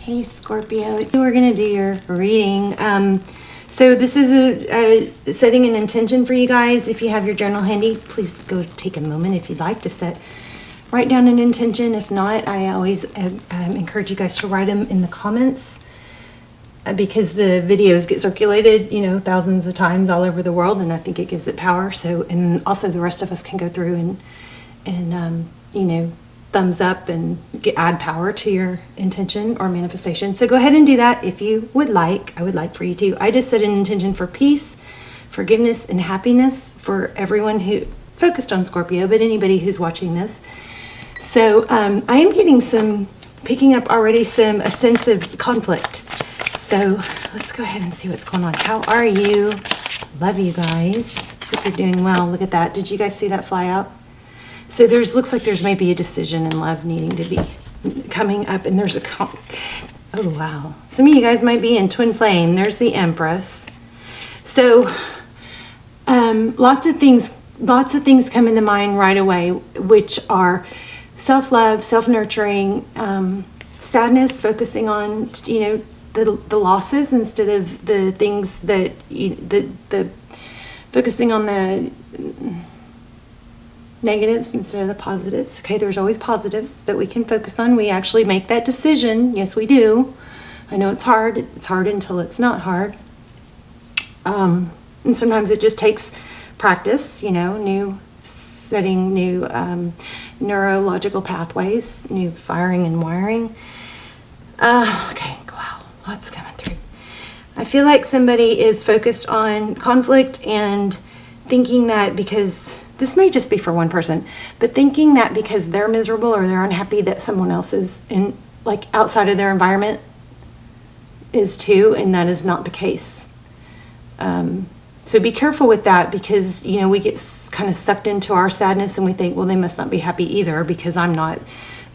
Hey Scorpio, we're going to do your reading. So this is a setting an intention for you guys. If you have your journal handy, please go take a moment if you'd like to write down an intention. If not, I always encourage you guys to write them in the comments because the videos get circulated, thousands of times all over the world, and I think it gives it power. So, and also the rest of us can go through and thumbs up and add power to your intention or manifestation. So go ahead and do that if you would like. I would like for you to. I just set an intention for peace, forgiveness, and happiness for everyone who focused on Scorpio, but anybody who's watching this. So I am getting picking up already a sense of conflict. So let's go ahead and see what's going on. How are you? Love you guys. Hope you're doing well. Look at that. Did you guys see that fly out? So looks like there's maybe a decision in love needing to be coming up, and there's oh wow. Some of you guys might be in twin flame. There's the Empress. So lots of things come into mind right away, which are self-love, self-nurturing, sadness, focusing on the losses instead of the things that the focusing on the negatives instead of the positives. Okay, there's always positives that we can focus on. We actually make that decision. Yes, we do. I know it's hard. It's hard until it's not hard. And sometimes it just takes practice, new setting, new neurological pathways, new firing and wiring. Okay, wow, lots coming through. I feel like somebody is focused on conflict and thinking that because this may just be for one person, but thinking that because they're miserable or they're unhappy that someone else is outside of their environment is too, and that is not the case. So be careful with that because, we get kind of sucked into our sadness and we think, well, they must not be happy either because I'm not.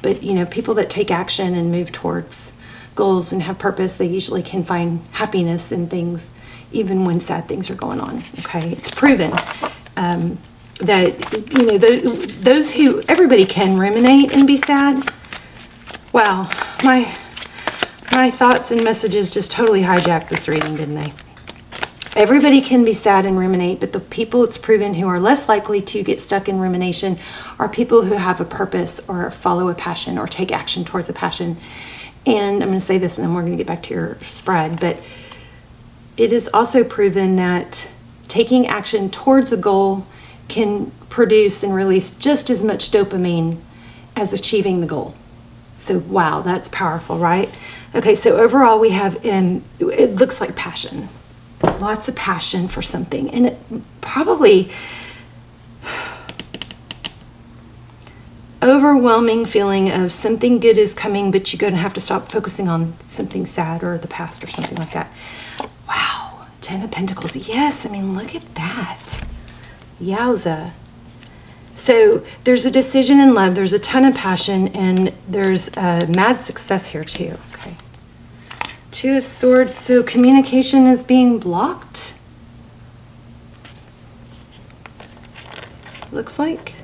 But, people that take action and move towards goals and have purpose, they usually can find happiness in things even when sad things are going on. Okay, it's proven. That those who everybody can ruminate and be sad. Wow, my thoughts and messages just totally hijacked this reading, didn't they? Everybody can be sad and ruminate, but the people it's proven who are less likely to get stuck in rumination are people who have a purpose or follow a passion or take action towards a passion. And I'm going to say this and then we're going to get back to your spread, but it is also proven that taking action towards a goal can produce and release just as much dopamine as achieving the goal. So wow, that's powerful, right? Okay, so overall we have it looks like passion. Lots of passion for something. And it probably overwhelming feeling of something good is coming, but you're going to have to stop focusing on something sad or the past or something like that. Wow, 10 of Pentacles. Yes, look at that. Yowza. So there's a decision in love, there's a ton of passion, and there's a mad success here too. Okay. 2 of Swords, so communication is being blocked. Looks like.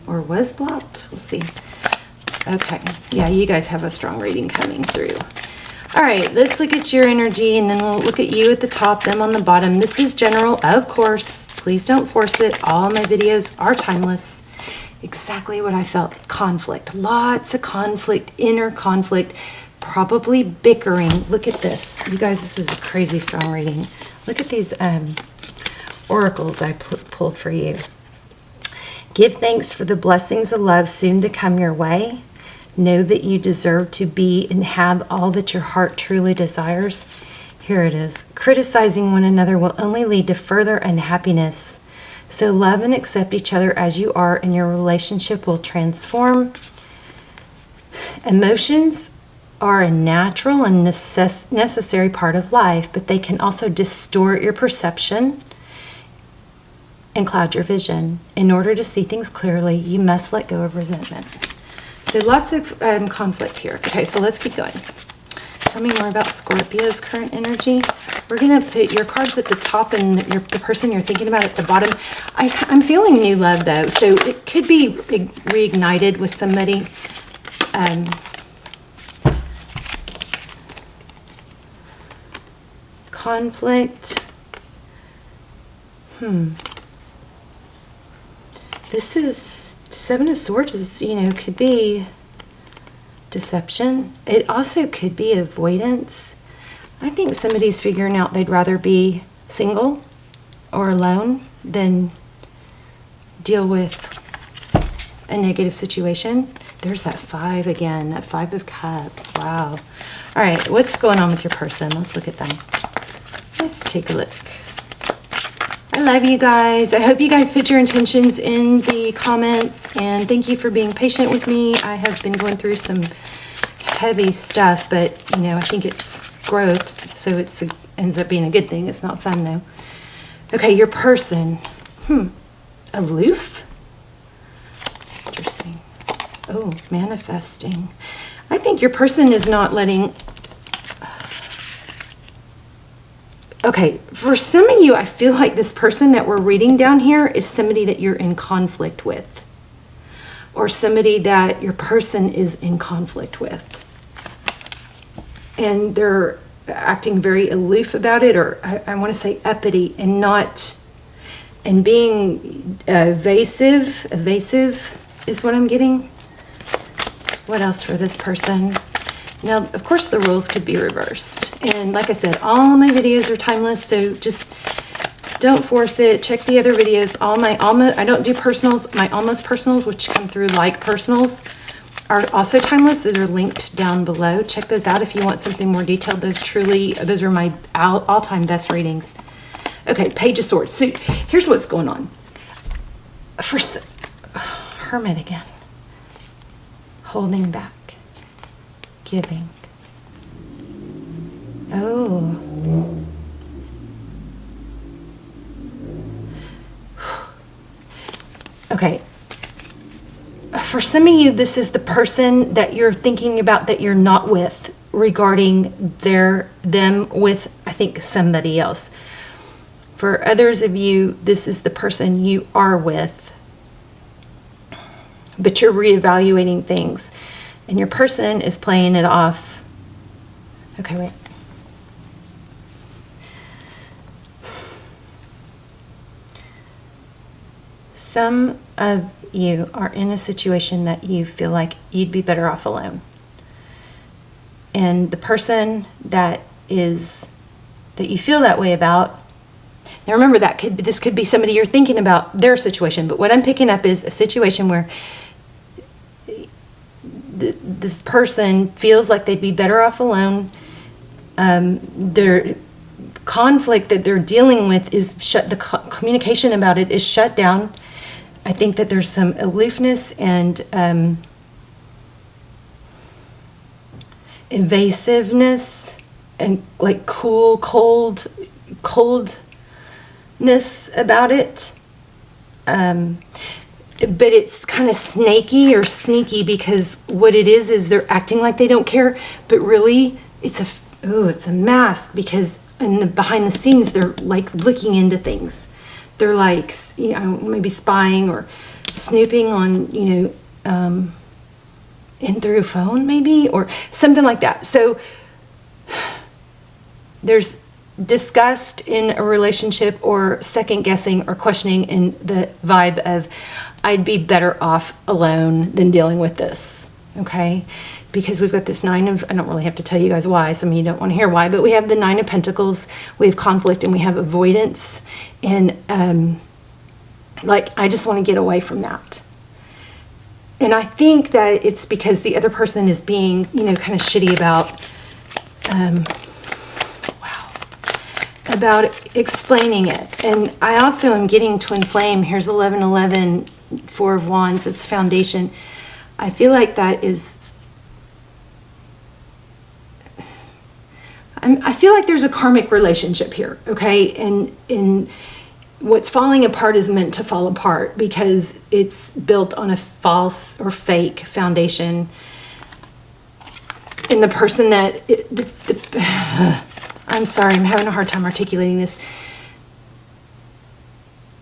Or was blocked. We'll see. Okay. Yeah, you guys have a strong reading coming through. All right, let's look at your energy, and then we'll look at you at the top, them on the bottom. This is general, of course. Please don't force it. All my videos are timeless. Exactly what I felt. Conflict. Lots of conflict, inner conflict, probably bickering. Look at this. You guys, this is a crazy strong reading. Look at these oracles I pulled for you. Give thanks for the blessings of love soon to come your way. Know that you deserve to be and have all that your heart truly desires. Here it is. Criticizing one another will only lead to further unhappiness. So love and accept each other as you are, and your relationship will transform. Emotions are a natural and necessary part of life, but they can also distort your perception and cloud your vision. In order to see things clearly, you must let go of resentment. So lots of conflict here. Okay, so let's keep going. Tell me more about Scorpio's current energy. We're going to put your cards at the top and the person you're thinking about at the bottom. I'm feeling new love, though, so it could be reignited with somebody. conflict. This is Seven of Swords is, could be deception. It also could be avoidance. I think somebody's figuring out they'd rather be single or alone than deal with a negative situation. There's that 5 again, that 5 of Cups. Wow. All right, what's going on with your person? Let's look at them. Let's take a look. I love you guys. I hope you guys put your intentions in the comments, and thank you for being patient with me. I have been going through some heavy stuff, but I think it's growth, so it ends up being a good thing. It's not fun though. Okay, your person. Aloof? Interesting. Oh, manifesting. I think your person is not letting... Okay, for some of you, I feel like this person that we're reading down here is somebody that you're in conflict with, or somebody that your person is in conflict with. And they're acting very aloof about it, or I want to say uppity, and being evasive is what I'm getting. What else for this person? Now, of course, the roles could be reversed. And like I said, all my videos are timeless, so just don't force it. Check the other videos. I don't do personals. My almost personals, which come through like personals, are also timeless. Those are linked down below. Check those out if you want something more detailed. Those are my all-time best readings. Okay, Page of Swords. So here's what's going on. Hermit again. Holding back. Giving. Oh. Okay. For some of you, this is the person that you're thinking about that you're not with, regarding them with, I think, somebody else. For others of you, this is the person you are with, but you're reevaluating things. And your person is playing it off. Okay, wait. Some of you are in a situation that you feel like you'd be better off alone. And the person that you feel that way about, now remember this could be somebody you're thinking about their situation, but what I'm picking up is a situation where this person feels like they'd be better off alone. Their conflict that they're dealing with is the communication about it is shut down. I think that there's some aloofness and evasiveness and like coldness about it. But it's kind of snaky or sneaky, because what it is they're acting like they don't care, but really it's a mask, because behind the scenes they're like looking into things. They're like, maybe spying or snooping on, in through a phone maybe, or something like that. So there's disgust in a relationship, or second guessing or questioning in the vibe of, I'd be better off alone than dealing with this. Okay, because we've got this I don't really have to tell you guys why, some of you don't want to hear why, but we have the 9 of Pentacles, we have conflict, and we have avoidance, and I just want to get away from that. And I think that it's because the other person is being, kind of shitty about explaining it. And I also am getting Twin Flame. Here's 1111, 4 of Wands. It's foundation. I feel like that is... I feel like there's a karmic relationship here, okay? And what's falling apart is meant to fall apart, because it's built on a false or fake foundation. And the person that... I'm sorry, I'm having a hard time articulating this.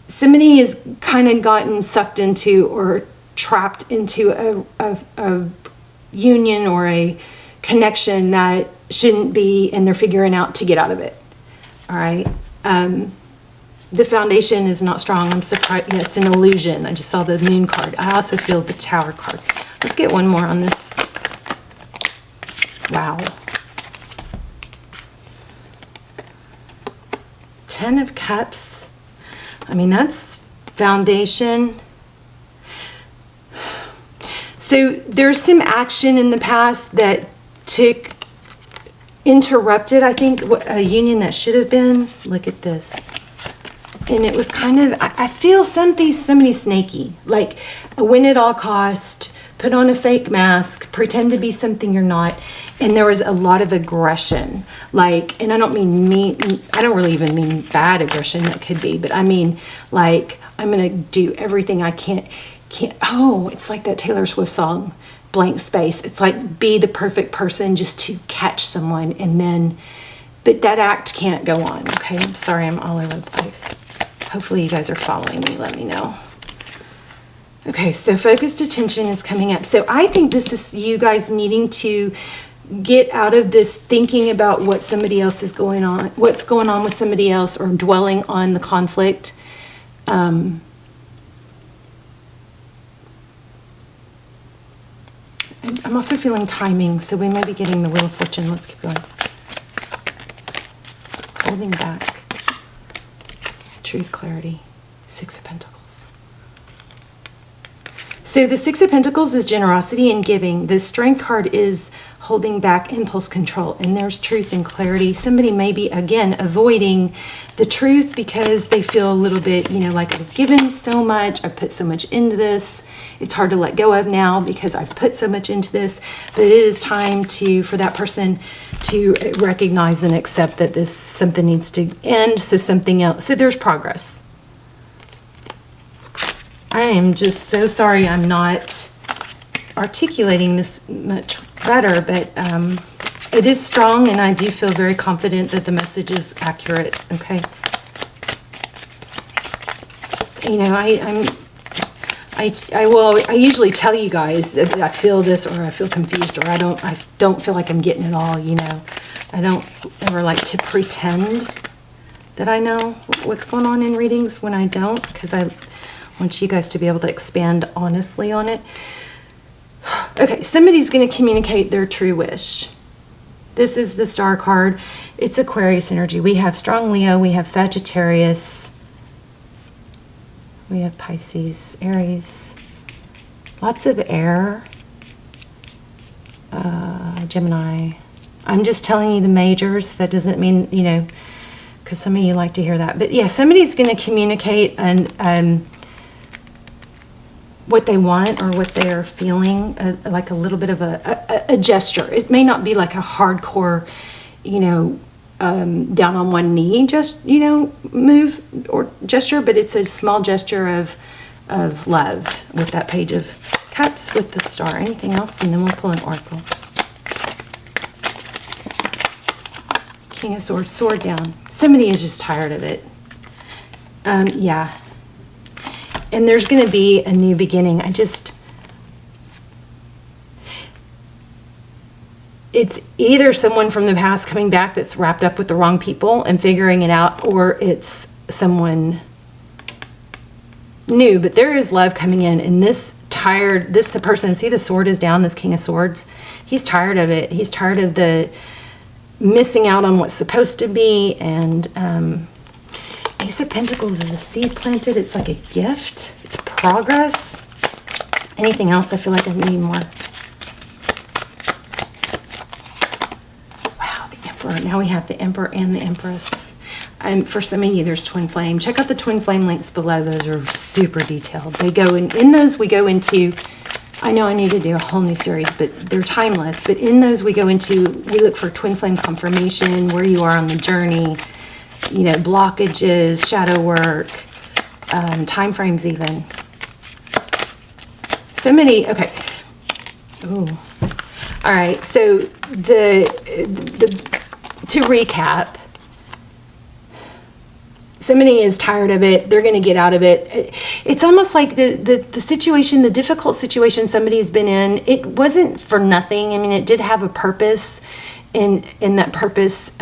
Somebody has kind of gotten sucked into or trapped into a union or a connection that shouldn't be, and they're figuring out to get out of it. All right. The foundation is not strong. I'm surprised. Yeah, it's an illusion. I just saw the moon card. I also feel the tower card. Let's get one more on this. Wow. 10 of Cups. I mean, that's foundation. So there's some action in the past that interrupted, I think, a union that should have been. Look at this. And it was kind of, I feel somebody snaky, like win at all cost, put on a fake mask, pretend to be something you're not. And there was a lot of aggression, like, and I don't mean mean, I don't really even mean bad aggression, that could be, but I mean, like, I'm going to do everything I can't, oh, it's like that Taylor Swift song, Blank Space. It's like, be the perfect person just to catch someone, and then, but that act can't go on, okay? I'm sorry, I'm all over the place. Hopefully you guys are following me. Let me know. Okay, so focused attention is coming up. So I think this is you guys needing to get out of this thinking about what somebody else is going on, what's going on with somebody else, or dwelling on the conflict. I'm also feeling timing, so we may be getting the Wheel of Fortune. Let's keep going. Holding back. Truth, clarity. 6 of Pentacles. So the 6 of Pentacles is generosity and giving. The Strength card is holding back, impulse control. And there's truth and clarity. Somebody may be, again, avoiding the truth because they feel a little bit, you know, like I've given so much. I've put so much into this. It's hard to let go of now because I've put so much into this. But it is time for that person to recognize and accept that something needs to end. So something else. So there's progress. I am just so sorry I'm not articulating this much better, but it is strong, and I do feel very confident that the message is accurate, okay? You know, I usually tell you guys that I feel this, or I feel confused, or I don't feel like I'm getting it all, you know. I don't ever like to pretend that I know what's going on in readings when I don't, because I want you guys to be able to expand honestly on it. Okay, somebody's going to communicate their true wish. This is the Star card. It's Aquarius energy. We have strong Leo. We have Sagittarius. We have Pisces, Aries. Lots of air. Gemini. I'm just telling you the majors. That doesn't mean, you know, because some of you like to hear that. But yeah, somebody's going to communicate and what they want or what they are feeling, like a little bit of a gesture. It may not be like a hardcore, you know, down on one knee, just, you know, move or gesture, but it's a small gesture of love with that Page of Cups with the Star. Anything else? And then we'll pull an oracle. King of Swords, sword down. Somebody is just tired of it. Yeah. And there's going to be a new beginning. It's either someone from the past coming back that's wrapped up with the wrong people and figuring it out, or it's someone new. But there is love coming in, and this person, see the sword is down, this King of Swords, he's tired of it. He's tired of the missing out on what's supposed to be, and Ace of Pentacles is a seed planted. It's like a gift. It's progress. Anything else? I feel like I need more. Wow, the Emperor. Now we have the Emperor and the Empress. For some of you, there's Twin Flame. Check out the Twin Flame links below. Those are super detailed. They go in those we go into, I know I need to do a whole new series, but they're timeless. But in those we look for Twin Flame confirmation, where you are on the journey, you know, blockages, shadow work, time frames even. So many, okay. Ooh. All right, so to recap, somebody is tired of it. They're going to get out of it. It's almost like the situation, the difficult situation somebody's been in, it wasn't for nothing. I mean, it did have a purpose, and that purpose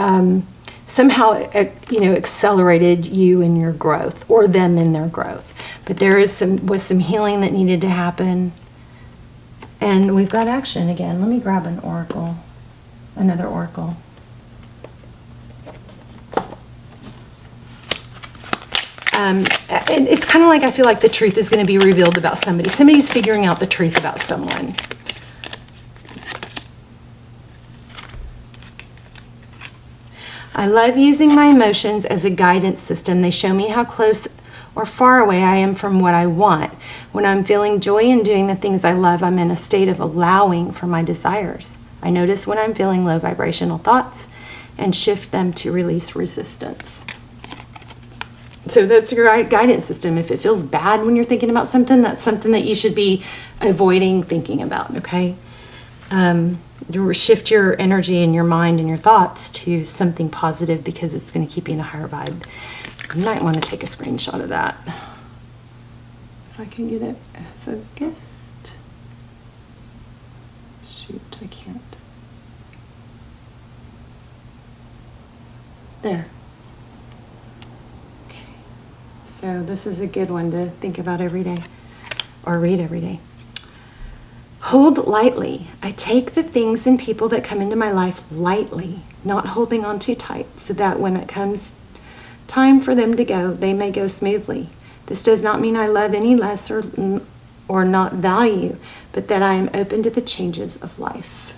somehow, accelerated you in your growth or them in their growth. But there was some healing that needed to happen. And we've got action again. Let me grab an oracle, another oracle. And it's kind of like, I feel like the truth is going to be revealed about somebody. Somebody's figuring out the truth about someone. I love using my emotions as a guidance system. They show me how close or far away I am from what I want. When I'm feeling joy in doing the things I love, I'm in a state of allowing for my desires. I notice when I'm feeling low vibrational thoughts and shift them to release resistance. So that's your guidance system. If it feels bad when you're thinking about something, that's something that you should be avoiding thinking about, okay? You shift your energy and your mind and your thoughts to something positive because it's going to keep you in a higher vibe. You might want to take a screenshot of that. If I can get it focused. Shoot, I can't. There. So this is a good one to think about every day or read every day. Hold lightly. I take the things and people that come into my life lightly, not holding on too tight, so that when it comes time for them to go, they may go smoothly. This does not mean I love any less or not value, but that I am open to the changes of life.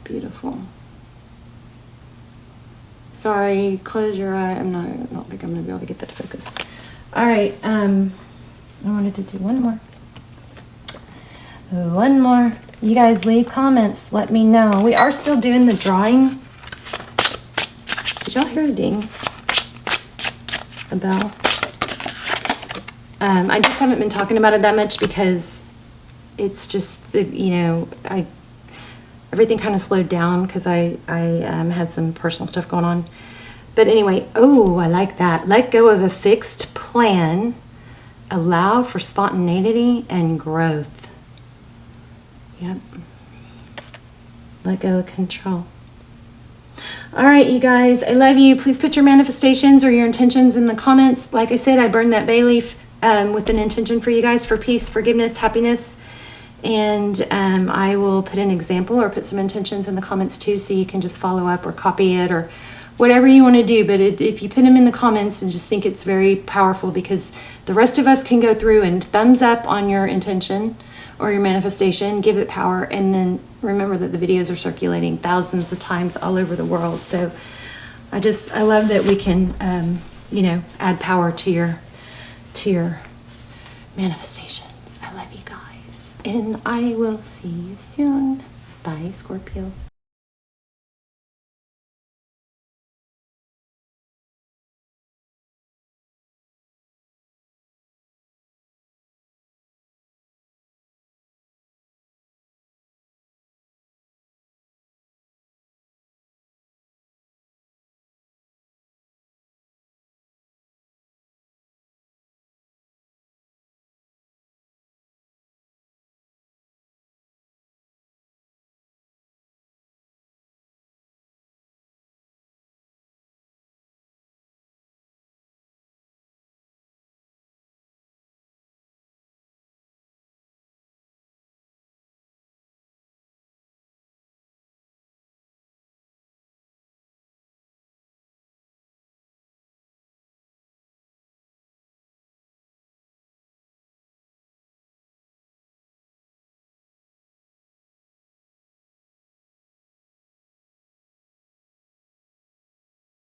Beautiful. Sorry, close your eye. I don't think I'm going to be able to get that to focus. All right, I wanted to do one more. One more. You guys leave comments. Let me know. We are still doing the drawing. Did y'all hear a ding? A bell? I just haven't been talking about it that much because it's just, everything kind of slowed down because I had some personal stuff going on. But anyway, oh, I like that. Let go of a fixed plan. Allow for spontaneity and growth. Yep. Let go of control. All right, you guys, I love you. Please put your manifestations or your intentions in the comments. Like I said, I burned that bay leaf with an intention for you guys for peace, forgiveness, happiness. And I will put an example or put some intentions in the comments too, so you can just follow up or copy it or whatever you want to do. But if you put them in the comments, and just think it's very powerful, because the rest of us can go through and thumbs up on your intention or your manifestation, give it power, and then remember that the videos are circulating thousands of times all over the world. So I love that we can, add power to your manifestations. I love you guys. And I will see you soon. Bye, Scorpio.